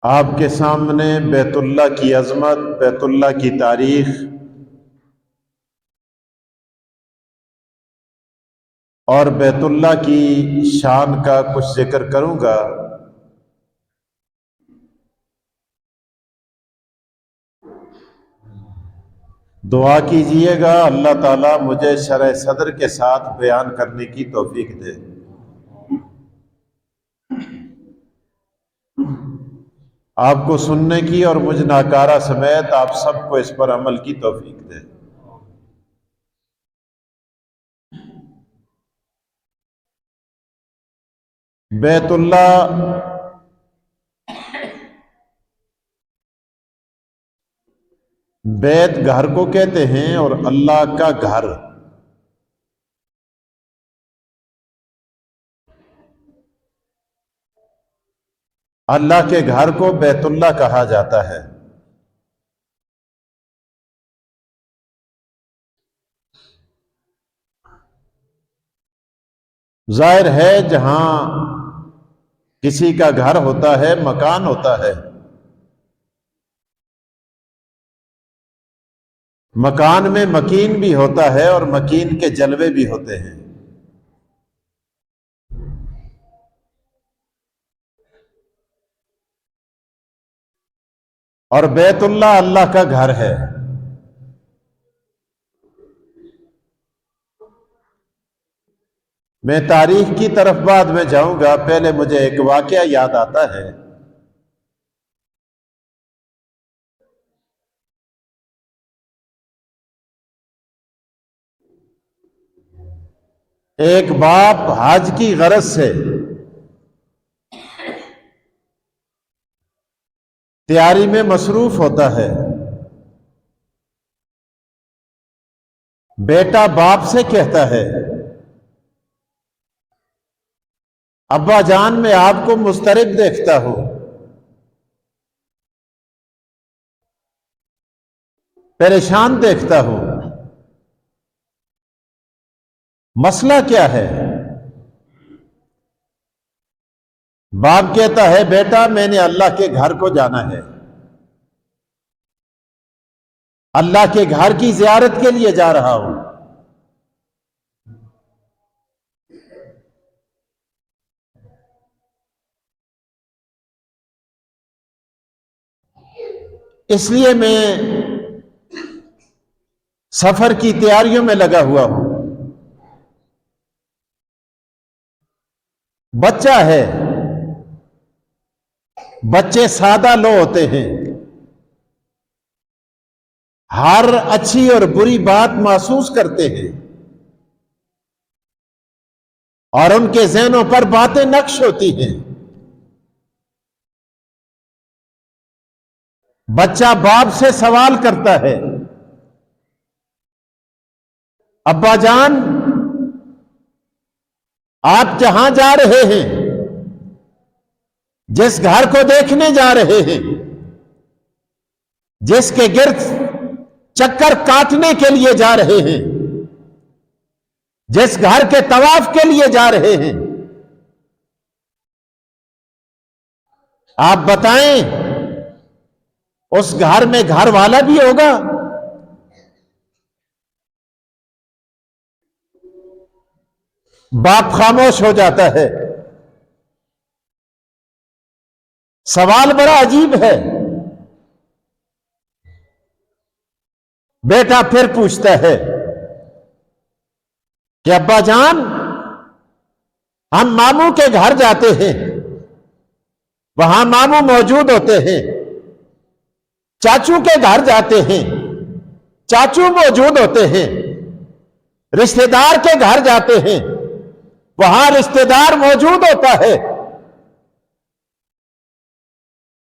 آپ کے سامنے بیت اللہ کی عظمت، بیت اللہ کی تاریخ اور بیت اللہ کی شان کا کچھ ذکر کروں گا۔ دعا کیجئے گا اللہ تعالیٰ مجھے شرح صدر کے ساتھ بیان کرنے کی توفیق دے۔ آپ کو سننے کی اور مجھ ناکارہ سمیت آپ سب کو اس پر عمل کی توفیق دے۔ بیت اللہ بیت گھر کو کہتے ہیں اور اللہ کا گھر اللہ کے گھر کو بیت اللہ کہا جاتا ہے۔ ظاہر ہے جہاں کسی کا گھر ہوتا ہے، مکان ہوتا ہے، مکان میں مکین بھی ہوتا ہے اور مکین کے جلوے بھی ہوتے ہیں۔ اور بیت اللہ اللہ کا گھر ہے۔ میں تاریخ کی طرف بعد میں جاؤں گا، پہلے مجھے ایک واقعہ یاد آتا ہے۔ ایک باپ حج کی غرض سے تیاری میں مصروف ہوتا ہے۔ بیٹا باپ سے کہتا ہے، ابا جان میں آپ کو مضطرب دیکھتا ہوں، پریشان دیکھتا ہوں، مسئلہ کیا ہے؟ باپ کہتا ہے، بیٹا میں نے اللہ کے گھر کو جانا ہے، اللہ کے گھر کی زیارت کے لیے جا رہا ہوں۔ اس لیے میں سفر کی تیاریوں میں لگا ہوا ہوں۔ بچہ ہے، بچے سادہ لو ہوتے ہیں، ہر اچھی اور بری بات محسوس کرتے ہیں اور ان کے ذہنوں پر باتیں نقش ہوتی ہیں۔ بچہ باپ سے سوال کرتا ہے، ابا جان آپ جہاں جا رہے ہیں، جس گھر کو دیکھنے جا رہے ہیں، جس کے گرد چکر کاٹنے کے لیے جا رہے ہیں، جس گھر کے طواف کے لیے جا رہے ہیں، آپ بتائیں اس گھر میں گھر والا بھی ہوگا؟ باپ خاموش ہو جاتا ہے۔ سوال بڑا عجیب ہے۔ بیٹا پھر پوچھتا ہے کہ ابا جان ہم ماموں کے گھر جاتے ہیں، وہاں ماموں موجود ہوتے ہیں، چاچو کے گھر جاتے ہیں، چاچو موجود ہوتے ہیں، رشتہ دار کے گھر جاتے ہیں، وہاں رشتہ دار موجود ہوتا ہے،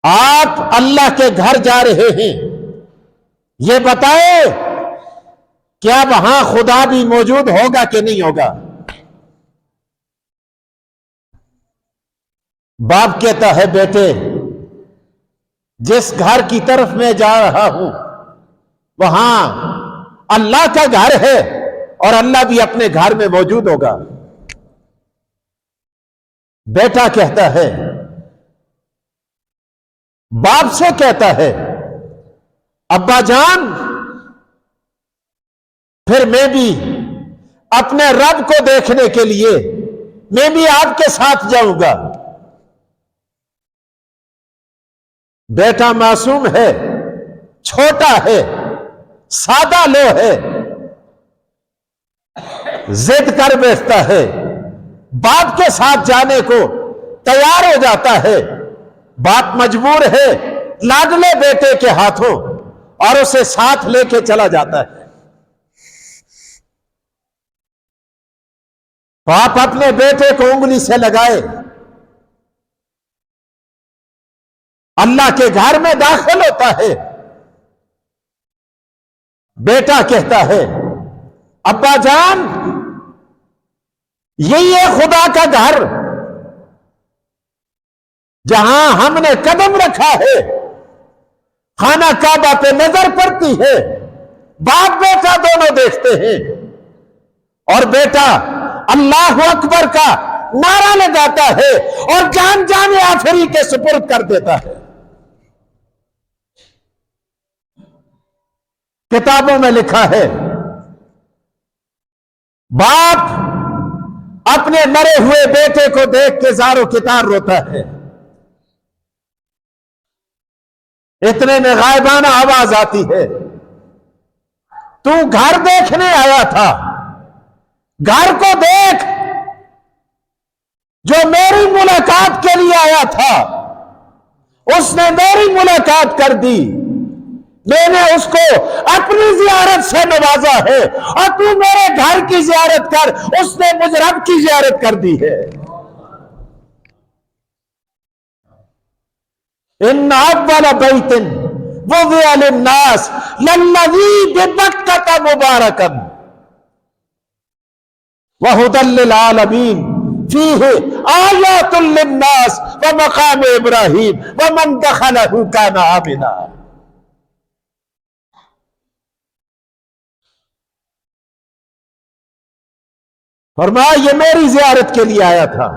آپ اللہ کے گھر جا رہے ہیں، یہ بتائے کیا وہاں خدا بھی موجود ہوگا کہ نہیں ہوگا؟ باپ کہتا ہے، بیٹے جس گھر کی طرف میں جا رہا ہوں وہاں اللہ کا گھر ہے اور اللہ بھی اپنے گھر میں موجود ہوگا۔ بیٹا کہتا ہے، باپ سے کہتا ہے ابا جان پھر میں بھی اپنے رب کو دیکھنے کے لیے میں بھی آپ کے ساتھ جاؤں گا۔ بیٹا معصوم ہے، چھوٹا ہے، سادہ لو ہے، ضد کر بیٹھتا ہے، باپ کے ساتھ جانے کو تیار ہو جاتا ہے۔ باپ مجبور ہے لاڈلے بیٹے کے ہاتھوں اور اسے ساتھ لے کے چلا جاتا ہے۔ باپ اپنے بیٹے کو انگلی سے لگائے، اللہ کے گھر میں داخل ہوتا ہے۔ بیٹا کہتا ہے ابا جان یہی ہے خدا کا گھر جہاں ہم نے قدم رکھا ہے، خانہ کعبہ پہ نظر پڑتی ہے، باپ بیٹا دونوں دیکھتے ہیں، اور بیٹا اللہ اکبر کا نعرہ لگاتا ہے اور جان جان آخری کے سپرد کر دیتا ہے۔ کتابوں میں لکھا ہے باپ اپنے مرے ہوئے بیٹے کو دیکھ کے زارو کتار روتا ہے۔ اتنے میں غائبانہ آواز آتی ہے تو گھر دیکھنے آیا تھا، گھر کو دیکھ جو میری ملاقات کے لیے آیا تھا، اس نے میری ملاقات کر دی، میں نے اس کو اپنی زیارت سے نوازا ہے، اور تو میرے گھر کی زیارت کر، اس نے مجھ رب کی زیارت کر دی ہے۔ ان اول بیت وضع للناس للذی ببکۃ مبارکا وہدی للعالمین فیہ آیات للناس ومقام ابراہیم ومن دخلہ کان آمنا۔ فرمایا یہ میری زیارت کے لیے آیا تھا،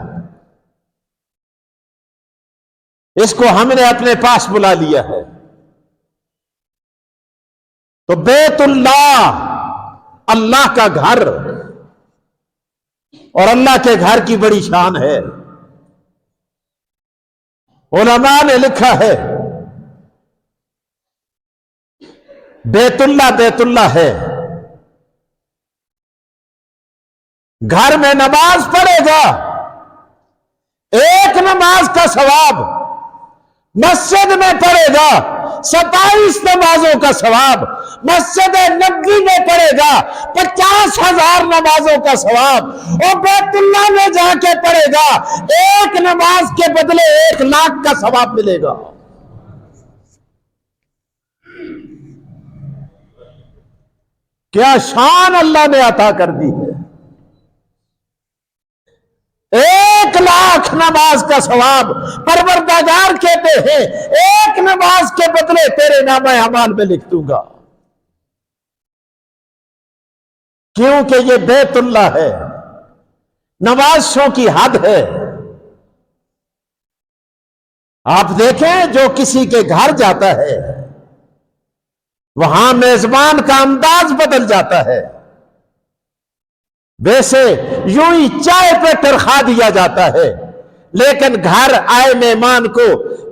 اس کو ہم نے اپنے پاس بلا لیا ہے۔ تو بیت اللہ اللہ کا گھر، اور اللہ کے گھر کی بڑی شان ہے۔ علماء نے لکھا ہے بیت اللہ ہے، گھر میں نماز پڑھے گا ایک نماز کا ثواب، مسجد میں پڑھے گا 27 نمازوں کا ثواب، مسجد نبوی میں پڑھے گا 50,000 نمازوں کا ثواب، اور بیت اللہ میں جا کے پڑھے گا ایک نماز کے بدلے 1,00,000 کا ثواب ملے گا۔ کیا شان اللہ نے عطا کر دی ہے! 1,00,000 نماز کا ثواب پروردگار کہتے ہیں ایک نماز کے بدلے تیرے نامہ اعمال میں لکھ دوں گا، کیونکہ یہ بیت اللہ ہے، نمازوں کی حد ہے۔ آپ دیکھیں جو کسی کے گھر جاتا ہے وہاں میزبان کا انداز بدل جاتا ہے، ویسے یوں ہی چائے پہ ترخا دیا جاتا ہے، لیکن گھر آئے مہمان کو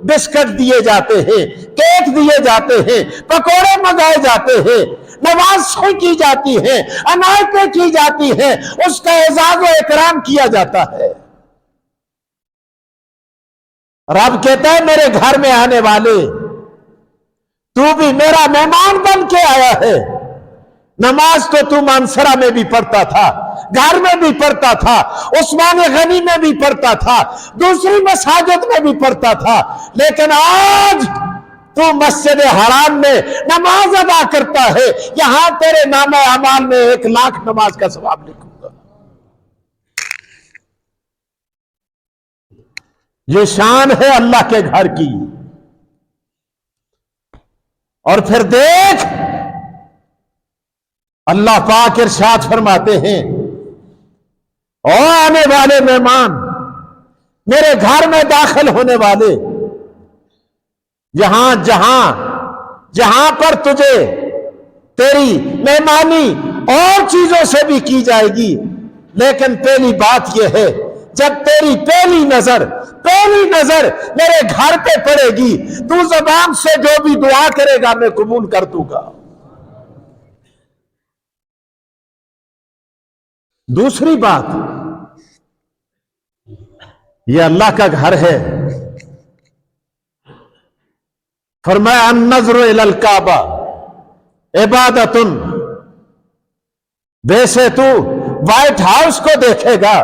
بسکٹ دیے جاتے ہیں، کیک دیے جاتے ہیں، پکوڑے منگائے جاتے ہیں، نوازشیں کی جاتی ہیں، عنایتیں کی جاتی ہیں، اس کا اعزاز و اکرام کیا جاتا ہے۔ رب کہتا ہے میرے گھر میں آنے والے تو بھی میرا مہمان بن کے آیا ہے۔ نماز تو مانسرا میں بھی پڑھتا تھا، گھر میں بھی پڑھتا تھا، عثمان غنی میں بھی پڑھتا تھا، دوسری مساجد میں بھی پڑھتا تھا، لیکن آج تو مسجد حرام میں نماز ادا کرتا ہے، یہاں تیرے نامہ اعمال میں 1,00,000 نماز کا ثواب لکھوں گا۔ یہ شان ہے اللہ کے گھر کی۔ اور پھر دیکھ اللہ پاک ارشاد فرماتے ہیں او آنے والے مہمان، میرے گھر میں داخل ہونے والے، یہاں جہاں پر تجھے تیری مہمانی اور چیزوں سے بھی کی جائے گی، لیکن پہلی بات یہ ہے جب تیری پہلی نظر میرے گھر پہ پڑے گی، تو زبان سے جو بھی دعا کرے گا میں قبول کر دوں گا۔ دوسری بات، یہ اللہ کا گھر ہے، فرمایا النظر الی الکعبہ عبادت، ویسے تو وائٹ ہاؤس کو دیکھے گا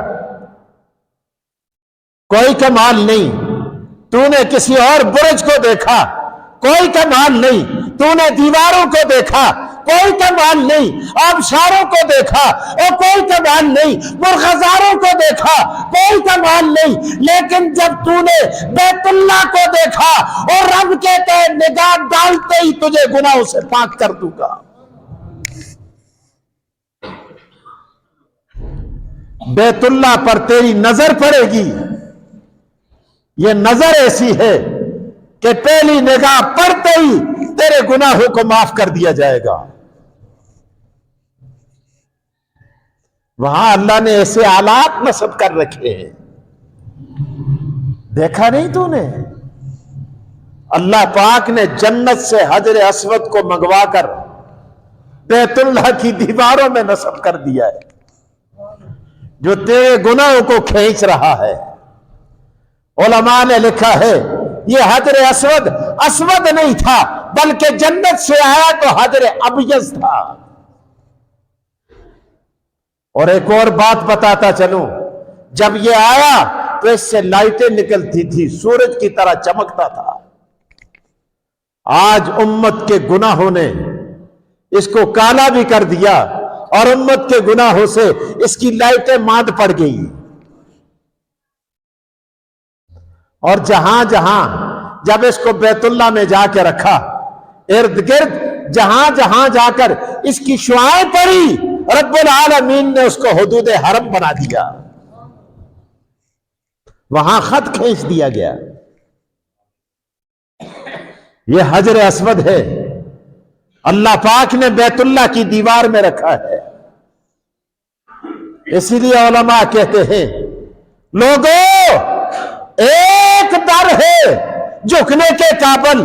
کوئی کمال نہیں، تو نے کسی اور برج کو دیکھا کوئی کمال نہیں، تو نے دیواروں کو دیکھا کوئی کمال نہیں، آبشاروں کو دیکھا اور کوئی کمال نہیں، مرغزاروں کو دیکھا کوئی کمال نہیں، لیکن جب تو نے بیت اللہ کو دیکھا اور رب کہتے ہیں نگاہ ڈالتے ہی تجھے گناہوں سے پاک کر دوں گا۔ بیت اللہ پر تیری نظر پڑے گی، یہ نظر ایسی ہے کہ پہلی نگاہ پڑتے ہی تیرے گناہوں کو معاف کر دیا جائے گا۔ وہاں اللہ نے ایسے آلات نصب کر رکھے ہیں، دیکھا نہیں تو نے؟ اللہ پاک نے جنت سے حجر اسود کو منگوا کر بیت اللہ کی دیواروں میں نصب کر دیا ہے، جو تیرے گناہوں کو کھینچ رہا ہے۔ علماء نے لکھا ہے یہ حجر اسود نہیں تھا، بلکہ جنت سے آیا تو حجر ابیض تھا۔ اور ایک اور بات بتاتا چلوں، جب یہ آیا تو اس سے لائٹیں نکلتی تھی، سورج کی طرح چمکتا تھا۔ آج امت کے گناہوں نے اس کو کالا بھی کر دیا، اور امت کے گناہوں سے اس کی لائٹیں ماند پڑ گئی، اور جہاں جب اس کو بیت اللہ میں جا کے رکھا، ارد گرد جہاں جا کر اس کی شعائیں پڑی، رب العالمین نے اس کو حدود حرم بنا دیا، وہاں خط کھینچ دیا گیا۔ یہ حجر اسود ہے، اللہ پاک نے بیت اللہ کی دیوار میں رکھا ہے۔ اسی لیے علماء کہتے ہیں لوگوں، ایک در ہے جھکنے کے قابل،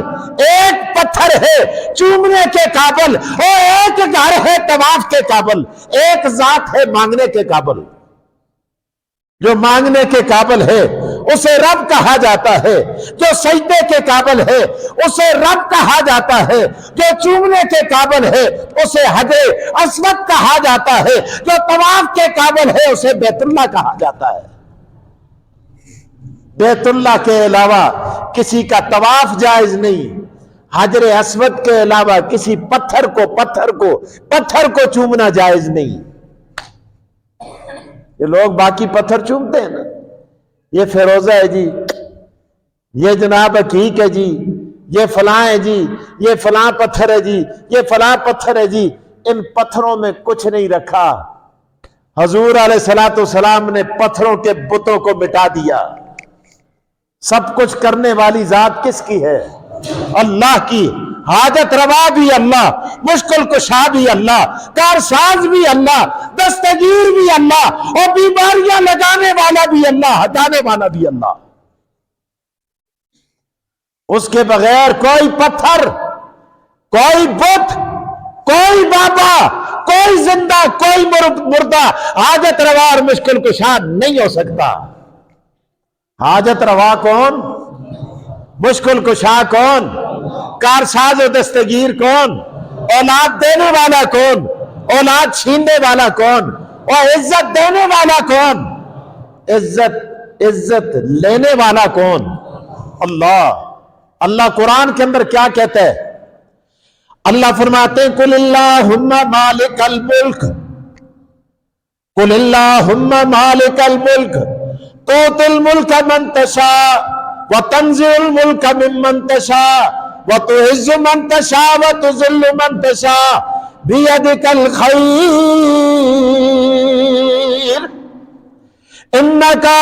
ایک پتھر ہے چومنے کے قابل، اور ایک گھر ہے طواف کے قابل، ایک ذات ہے مانگنے کے قابل۔ جو مانگنے کے قابل ہے اسے رب کہا جاتا ہے، جو سجدے کے قابل ہے اسے رب کہا جاتا ہے، جو چومنے کے قابل ہے اسے حجر اسود کہا جاتا ہے، جو طواف کے قابل ہے اسے بیت اللہ کہا جاتا ہے۔ بیت اللہ کے علاوہ کسی کا طواف جائز نہیں، حجر اسود کے علاوہ کسی پتھر کو چومنا جائز نہیں۔ یہ لوگ باقی پتھر چومتے ہیں نا، یہ فیروزہ ہے جی، یہ جناب عقیق ہے جی، یہ فلاں ہے جی، یہ فلاں پتھر ہے جی، یہ فلاں پتھر ہے جی، ان پتھروں میں کچھ نہیں رکھا۔ حضور علیہ السلام نے پتھروں کے بتوں کو مٹا دیا۔ سب کچھ کرنے والی ذات کس کی ہے؟ اللہ کی۔ حاجت روا بھی اللہ، مشکل کشا بھی اللہ، کارساز بھی اللہ، دستگیر بھی اللہ، اور بیماریاں لگانے والا بھی اللہ، ہٹانے والا بھی اللہ۔ اس کے بغیر کوئی پتھر، کوئی بت، کوئی بابا، کوئی زندہ، کوئی مردہ حاجت روا اور مشکل کشا نہیں ہو سکتا۔ حاجت روا کون؟ مشکل کشا کون؟ کارساز و دستگیر کون؟ اولاد دینے والا کون؟ اولاد چھیننے والا کون؟ اور عزت دینے والا کون؟ عزت لینے والا کون؟ اللہ۔ اللہ قرآن کے اندر کیا کہتا ہے؟ اللہ فرماتے ہیں قل اللہم مالک الملک، قل اللہم مالک الملک تؤتی الملک من تشاء وتنزع الملک ممن تشاء وتعز من تشاء وتذل من تشاء بیدک الخیر انکا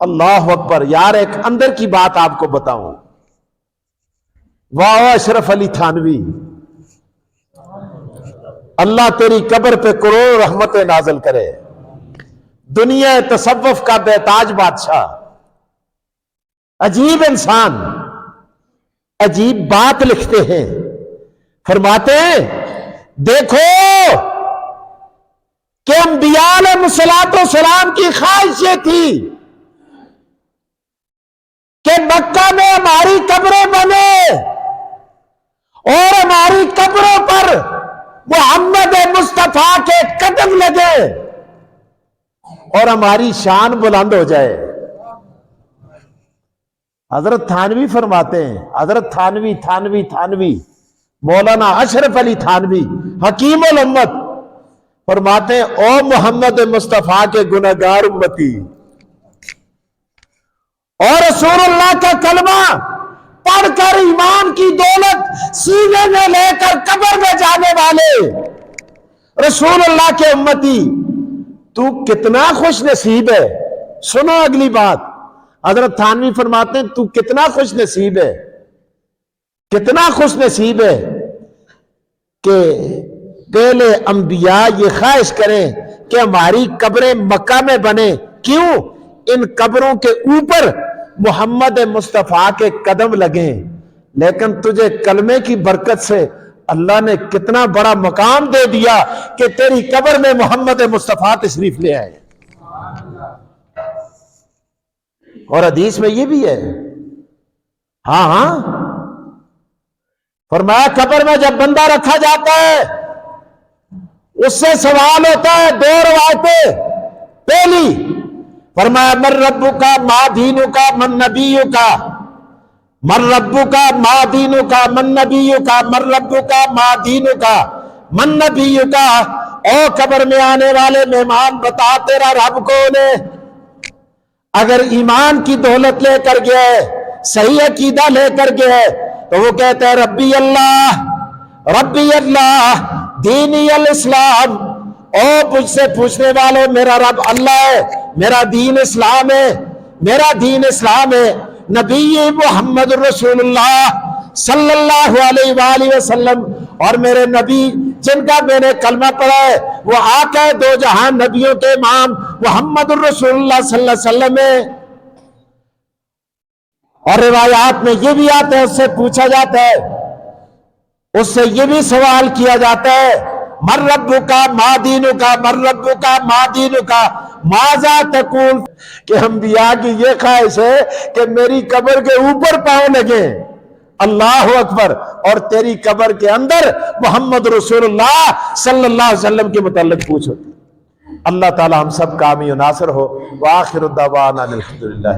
اللہ اکبر. یار ایک اندر کی بات آپ کو بتاؤں. واہ اشرف علی تھانوی, اللہ تیری قبر پہ کروڑ رحمتیں نازل کرے. دنیا تصوف کا بےتاج بادشاہ, عجیب انسان, عجیب بات لکھتے ہیں. فرماتے ہیں دیکھو کہ انبیاء علیہ الصلوۃ والسلام کی خواہش یہ تھی کہ مکہ میں ہماری قبریں بنے اور ہماری قبروں پر محمد مصطفیٰ کے قدم لگے اور ہماری شان بلند ہو جائے. حضرت تھانوی فرماتے ہیں, حضرت تھانوی مولانا اشرف علی تھانوی حکیم الامت فرماتے ہیں او محمد مصطفیٰ کے گنہگار امتی, اور رسول اللہ کا کلمہ پڑھ کر ایمان کی دولت سینے میں لے کر قبر میں جانے والے رسول اللہ کے امتی, تو کتنا خوش نصیب ہے. سنو اگلی بات, حضرت تھانوی فرماتے ہیں تو کتنا خوش نصیب ہے, کتنا خوش نصیب ہے کہ پہلے انبیاء یہ خواہش کریں کہ ہماری قبریں مکہ میں بنے. کیوں؟ ان قبروں کے اوپر محمد مصطفیٰ کے قدم لگیں. لیکن تجھے کلمے کی برکت سے اللہ نے کتنا بڑا مقام دے دیا کہ تیری قبر میں محمد مصطفیٰ تشریف لے آئے. اور حدیث میں یہ بھی ہے, ہاں فرمایا قبر میں جب بندہ رکھا جاتا ہے اس سے سوال ہوتا ہے دو روایتیں. پہلی فرمایا من ربک ما دینک من نبیک, من ربک ما دینک من نبیک, من ربک ما دینک من نبیک. او قبر میں آنے والے مہمان بتا تیرا رب کون ہے. اگر ایمان کی دولت لے کر گئے, صحیح عقیدہ لے کر گئے, تو وہ کہتے ہیں ربی اللہ دینی الاسلام. او مجھ سے پوچھنے والوں میرا رب اللہ ہے, میرا دین اسلام ہے, میرا دین اسلام ہے. نبی محمد رسول اللہ صلی اللہ علیہ وآلہ وسلم, اور میرے نبی جن کا میں نے کلمہ پڑھا ہے وہ آقا دو جہاں نبیوں کے امام محمد رسول اللہ صلی اللہ علیہ وسلم ہے. اور روایات میں یہ بھی آتا ہے, اس سے پوچھا جاتا ہے, اس سے یہ بھی سوال کیا جاتا ہے من ربک ما دینک, من ربک ما دینک ماذا تقول, کہ انبیاء کی یہ خواہش ہے کہ میری قبر کے اوپر پاؤں لگے. اللہ اکبر. اور تیری قبر کے اندر محمد رسول اللہ صلی اللہ علیہ وسلم کے متعلق پوچھو. اللہ تعالی ہم سب کا حامی و ناصر ہو. وآخر الدعوانا الحمدللہ.